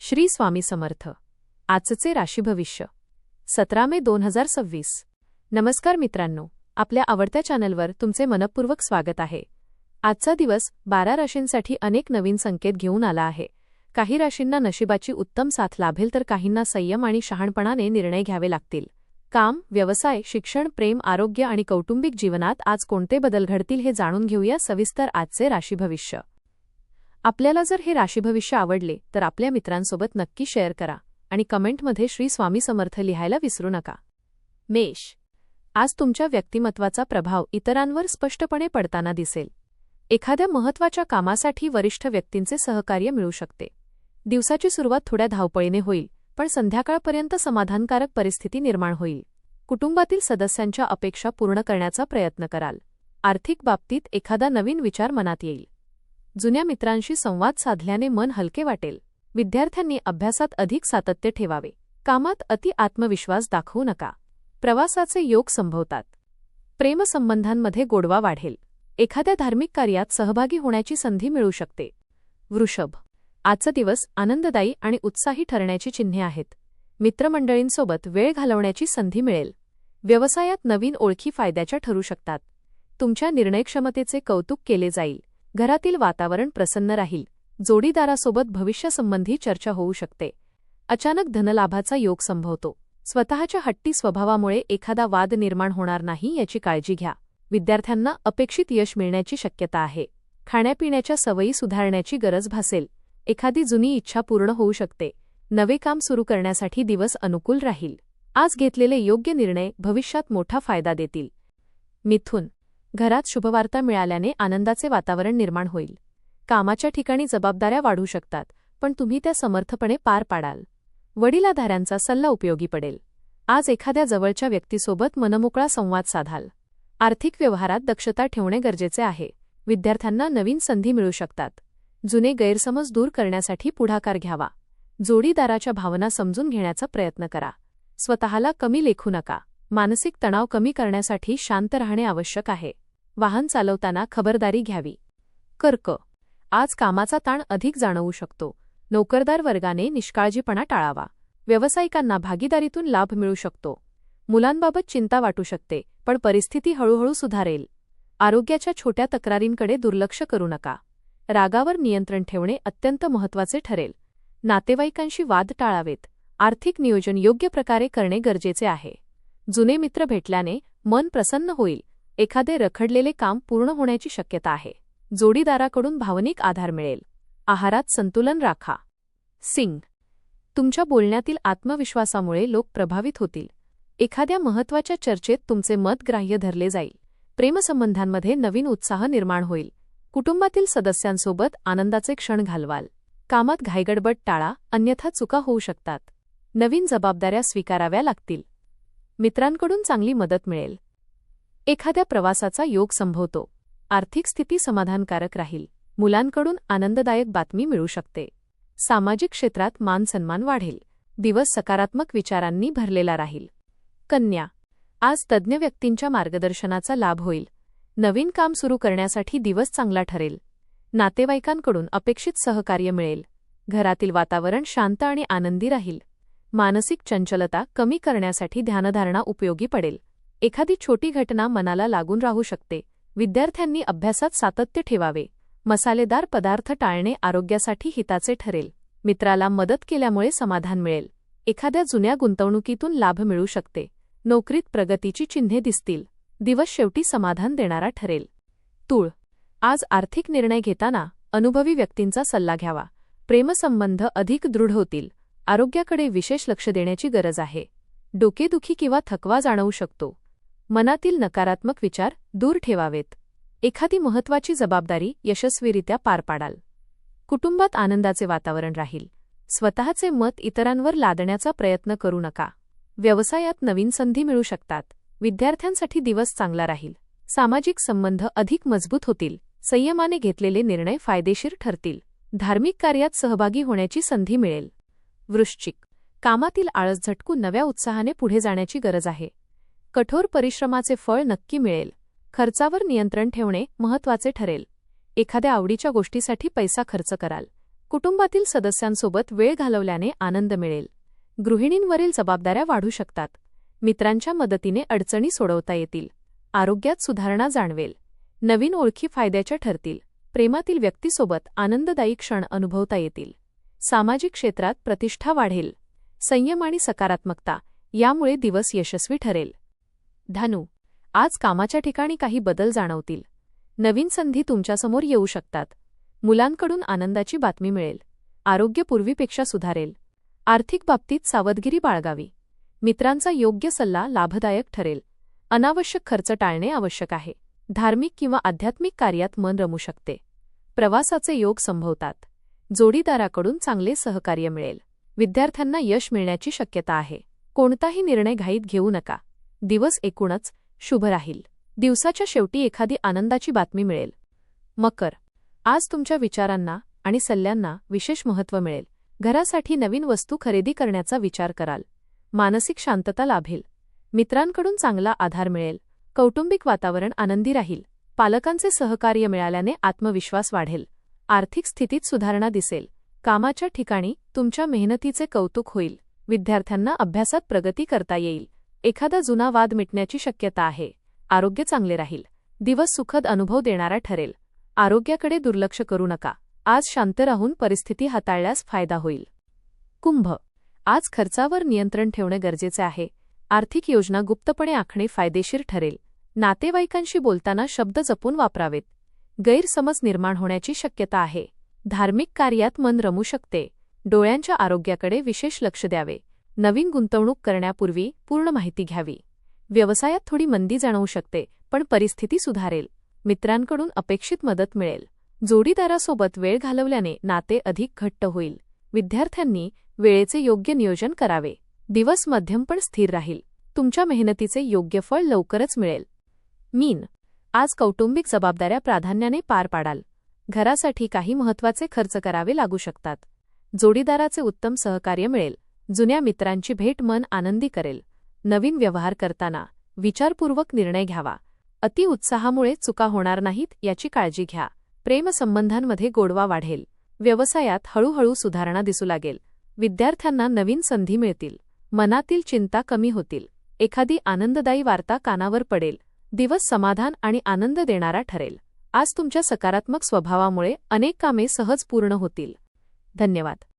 श्री स्वामी समर्थ. आजचे राशी भविष्य 17 मे 2026. नमस्कार मित्रांनो, आपल्या आवडत्या चॅनलवर तुमचे मनपूर्वक स्वागत आहे. आजचा दिवस 12 राशींसाठी अनेक नवीन संकेत घेऊन आला आहे. काही राशींना नशिबाची उत्तम साथ लाभेल तर काहींना संयम आणि शहाणपणाने निर्णय घ्यावे लागतील. काम, व्यवसाय, शिक्षण, प्रेम, आरोग्य आणि कौटुंबिक जीवनात आज कोणते बदल घडतील हे जाणून घेऊया सविस्तर आजचे राशी भविष्य. आपल्याला जर हे राशी भविष्य आवडले तर आपल्या मित्रांसोबत नक्की शेअर करा आणि कमेंटमध्ये श्री स्वामी समर्थ लिहायला विसरू नका. मेष. आज तुमच्या व्यक्तिमत्वाचा प्रभाव इतरांवर स्पष्टपणे पडताना दिसेल. एखाद्या महत्त्वाच्या कामासाठी वरिष्ठ व्यक्तींचे सहकार्य मिळू शकते. दिवसाची सुरुवात थोड्या धावपळीने होईल, पण संध्याकाळपर्यंत समाधानकारक परिस्थिती निर्माण होईल. कुटुंबातील सदस्यांच्या अपेक्षा पूर्ण करण्याचा प्रयत्न कराल. आर्थिक बाबतीत एखादा नवीन विचार मनात येईल. जुन्या मित्रांशी संवाद साधल्याने मन हलके वाटेल. विद्यार्थ्यांनी अभ्यासात अधिक सातत्य ठेवावे. कामात अति आत्मविश्वास दाखवू नका. प्रवासाचे योग संभवतात. प्रेमसंबंधांमध्ये गोडवा वाढेल. एखाद्या धार्मिक कार्यात सहभागी होण्याची संधी मिळू शकते. वृषभ. आजचा दिवस आनंददायी आणि उत्साही ठरण्याची चिन्हे आहेत. मित्रमंडळींसोबत वेळ घालवण्याची संधी मिळेल. व्यवसायात नवीन ओळखी फायद्याच्या ठरू शकतात. तुमच्या निर्णयक्षमतेचे कौतुक केले जाईल. घरातील वातावरण प्रसन्न राहील. जोडीदारासोबत भविष्यासंबंधी चर्चा होऊ शकते. अचानक धनलाभाचा योग संभवतो. स्वतःच्या हट्टी स्वभावामुळे एखादा वाद निर्माण होणार नाही याची काळजी घ्या. विद्यार्थ्यांना अपेक्षित यश मिळण्याची शक्यता आहे. खाण्यापिण्याच्या सवयी सुधारण्याची गरज भासेल. एखादी जुनी इच्छा पूर्ण होऊ शकते. नवे काम सुरू करण्यासाठी दिवस अनुकूल राहील. आज घेतलेले योग्य निर्णय भविष्यात मोठा फायदा देतील. मिथुन. घरात शुभवार्ता मिळाल्याने आनंदाचे वातावरण निर्माण होईल. कामाच्या ठिकाणी जबाबदाऱ्या वाढू शकतात, पण तुम्ही त्या समर्थपणे पार पाडाल. वडिलाधाऱ्यांचा सल्ला उपयोगी पडेल. आज एखाद्या जवळच्या व्यक्तीसोबत मनमोकळा संवाद साधाल. आर्थिक व्यवहारात दक्षता ठेवणे गरजेचे आहे. विद्यार्थ्यांना नवीन संधी मिळू शकतात. जुने गैरसमज दूर करण्यासाठी पुढाकार घ्यावा. जोडीदाराच्या भावना समजून घेण्याचा प्रयत्न करा. स्वतःला कमी लेखू नका. मानसिक तणाव कमी करण्यासाठी शांत राहणे आवश्यक आहे. वाहन चालवताना खबरदारी घ्यावी. कर्क. आज कामाचा ताण अधिक जाणवू शकतो. नोकरदार वर्गाने निष्काळजीपणा टाळावा. व्यावसायिकांना भागीदारीतून लाभ मिळू शकतो. मुलांबाबत चिंता वाटू शकते, पण परिस्थिती हळूहळू सुधारेल. आरोग्याच्या छोट्या तक्रारींकडे दुर्लक्ष करू नका. रागावर नियंत्रण ठेवणे अत्यंत महत्त्वाचे ठरेल. नातेवाईकांशी वाद टाळावेत. आर्थिक नियोजन योग्य प्रकारे करणे गरजेचे आहे. जुने मित्र भेटल्याने मन प्रसन्न होईल. एखादे रखडलेले काम पूर्ण होण्याची शक्यता आहे. जोडीदाराकडून भावनिक आधार मिळेल. आहारात संतुलन राखा. सिंह. तुमच्या बोलण्यातील आत्मविश्वासामुळे लोक प्रभावित होतील. एखाद्या महत्त्वाच्या चर्चेत तुमचे मत ग्राह्य धरले जाईल. प्रेमसंबंधांमध्ये नवीन उत्साह निर्माण होईल. कुटुंबातील सदस्यांसोबत आनंदाचे क्षण घालवाल. कामात घाईगडबड टाळा, अन्यथा चुका होऊ शकतात. नवीन जबाबदाऱ्या स्वीकाराव्या लागतील. मित्रांकडून चांगली मदत मिळेल. एखाद्या प्रवासाचा योग संभवतो. आर्थिक स्थिती समाधानकारक राहील. मुलांकडून आनंददायक बातमी मिळू शकते. सामाजिक क्षेत्रात मानसन्मान वाढेल. दिवस सकारात्मक विचारांनी भरलेला राहील. कन्या. आज तज्ज्ञ व्यक्तींच्या मार्गदर्शनाचा लाभ होईल. नवीन काम सुरू करण्यासाठी दिवस चांगला ठरेल. नातेवाईकांकडून अपेक्षित सहकार्य मिळेल. घरातील वातावरण शांत आणि आनंदी राहील. मानसिक चंचलता कमी करण्यासाठी ध्यानधारणा उपयोगी पडेल. एखादी छोटी घटना मनाला लागून राहू शकते. विद्यार्थ्यांनी अभ्यासात सातत्य ठेवावे. मसालेदार पदार्थ टाळणे आरोग्यासाठी हिताचे ठरेल. मित्राला मदत केल्यामुळे समाधान मिळेल. एखाद्या जुन्या गुंतवणुकीतून लाभ मिळू शकते. नोकरीत प्रगतीची चिन्हे दिसतील. दिवस शेवटी समाधान देणारा ठरेल. तूळ. आज आर्थिक निर्णय घेताना अनुभवी व्यक्तींचा सल्ला घ्यावा. प्रेमसंबंध अधिक दृढ होतील. आरोग्याकडे विशेष लक्ष देण्याची गरज आहे. डोकेदुखी किंवा थकवा जाणवू शकतो. मनातील नकारात्मक विचार दूर ठेवावेत. एखादी महत्त्वाची जबाबदारी यशस्वीरित्या पार पाडाल. कुटुंबात आनंदाचे वातावरण राहील. स्वतःचे मत इतरांवर लादण्याचा प्रयत्न करू नका. व्यवसायात नवीन संधी मिळू शकतात. विद्यार्थ्यांसाठी दिवस चांगला राहील. सामाजिक संबंध अधिक मजबूत होतील. संयमाने घेतलेले निर्णय फायदेशीर ठरतील. धार्मिक कार्यात सहभागी होण्याची संधी मिळेल. वृश्चिक. कामातील आळस झटकून नव्या उत्साहाने पुढे जाण्याची गरज आहे. कठोर परिश्रमाचे फळ नक्की मिळेल. खर्चावर नियंत्रण ठेवणे महत्त्वाचे ठरेल. एखाद्या आवडीच्या गोष्टीसाठी पैसा खर्च कराल. कुटुंबातील सदस्यांसोबत वेळ घालवल्याने आनंद मिळेल. गृहिणींवरील जबाबदाऱ्या वाढू शकतात. मित्रांच्या मदतीने अडचणी सोडवता येतील. आरोग्यात सुधारणा जाणवेल. नवीन ओळखी फायद्याच्या ठरतील. प्रेमातील व्यक्तीसोबत आनंददायी क्षण अनुभवता येतील. सामाजिक क्षेत्रात प्रतिष्ठा वाढेल. संयम आणि सकारात्मकता यामुळे दिवस यशस्वी ठरेल. धनु, आज कामाच्या ठिकाणी काही बदल जाणवतील. नवीन संधी तुमच्यासमोर येऊ शकतात. मुलांकडून आनंदाची बातमी मिळेल. आरोग्य पूर्वीपेक्षा सुधारेल. आर्थिक बाबतीत सावधगिरी बाळगावी. मित्रांचा योग्य सल्ला लाभदायक ठरेल. अनावश्यक खर्च टाळणे आवश्यक आहे. धार्मिक किंवा आध्यात्मिक कार्यात मन रमू शकते. प्रवासाचे योग संभवतात. जोडीदाराकडून चांगले सहकार्य मिळेल. विद्यार्थ्यांना यश मिळण्याची शक्यता आहे. कोणताही निर्णय घाईत घेऊ नका. दिवस एकूणच शुभ राहील. दिवसाच्या शेवटी एखादी आनंदाची बातमी मिळेल. मकर, आज तुमच्या विचारांना आणि सल्ल्यांना विशेष महत्त्व मिळेल. घरासाठी नवीन वस्तू खरेदी करण्याचा विचार कराल. मानसिक शांतता लाभेल. मित्रांकडून चांगला आधार मिळेल. कौटुंबिक वातावरण आनंदी राहील. पालकांचे सहकार्य मिळाल्याने आत्मविश्वास वाढेल. आर्थिक स्थितीत सुधारणा दिसेल. कामाच्या ठिकाणी तुमच्या मेहनतीचे कौतुक होईल. विद्यार्थ्यांना अभ्यासात प्रगती करता येईल. एखादा जुना वाद मिटण्याची शक्यता आहे. आरोग्य चांगले राहील. दिवस सुखद अनुभव देणारा ठरेल. आरोग्याकडे दुर्लक्ष करू नका. आज शांत राहून परिस्थिती हाताळल्यास फायदा होईल. कुंभ, आज खर्चावर नियंत्रण ठेवणे गरजेचे आहे. आर्थिक योजना गुप्तपणे आखणे फायदेशीर ठरेल. नातेवाईकांशी बोलताना शब्द जपून वापरावेत. गैरसमज निर्माण होण्याची शक्यता आहे. धार्मिक कार्यात मन रमू शकते. डोळ्यांच्या आरोग्याकडे विशेष लक्ष द्यावे. नवीन गुंतवणूक करण्यापूर्वी पूर्ण माहिती घ्यावी. व्यवसायात थोडी मंदी जाणवू शकते, पण परिस्थिती सुधारेल. मित्रांकडून अपेक्षित मदत मिळेल. जोडीदारासोबत वेळ घालवल्याने नाते अधिक घट्ट होईल. विद्यार्थ्यांनी वेळेचे योग्य नियोजन करावे. दिवस मध्यम पण स्थिर राहील. तुमच्या मेहनतीचे योग्य फळ लवकरच मिळेल. मीन, आज कौटुंबिक जबाबदाऱ्या प्राधान्याने पार पाडाल. घरासाठी काही महत्त्वाचे खर्च करावे लागू शकतात. जोडीदाराचे उत्तम सहकार्य मिळेल. जुन्या मित्रांची भेट मन आनंदी करेल. नवीन व्यवहार करताना विचारपूर्वक निर्णय घ्यावा. अतिउत्साहामुळे चुका होणार नाहीत याची काळजी घ्या. प्रेमसंबंधांमध्ये गोडवा वाढेल. व्यवसायात हळूहळू सुधारणा दिसू लागेल. विद्यार्थ्यांना नवीन संधी मिळतील. मनातील चिंता कमी होतील. एखादी आनंददायी वार्ता कानावर पडेल. दिवस समाधान आणि आनंद देणारा ठरेल. आज तुमच्या सकारात्मक स्वभावामुळे अनेक कामे सहज पूर्ण होतील. धन्यवाद.